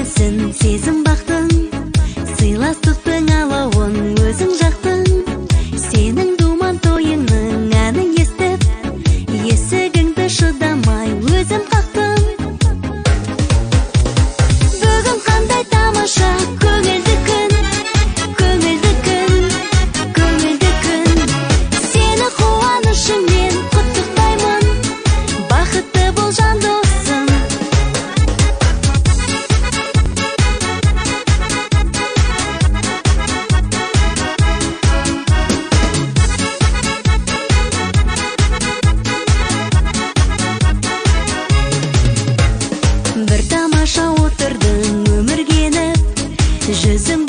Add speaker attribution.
Speaker 1: сен сезім бақтың, сыйластықтың алауын өзің жақтың. Сенің думан тойыңның әнін естіп, есігіңді шыдамай өзім қақтым. Бүгін қандай тамаша, көңілді күн, көңілді күн, көңілді күн. Сені қуанышыңмен құттықтаймын, бақытты бол жан досым. Бір тамаша отырдың өміргеніп, жүзің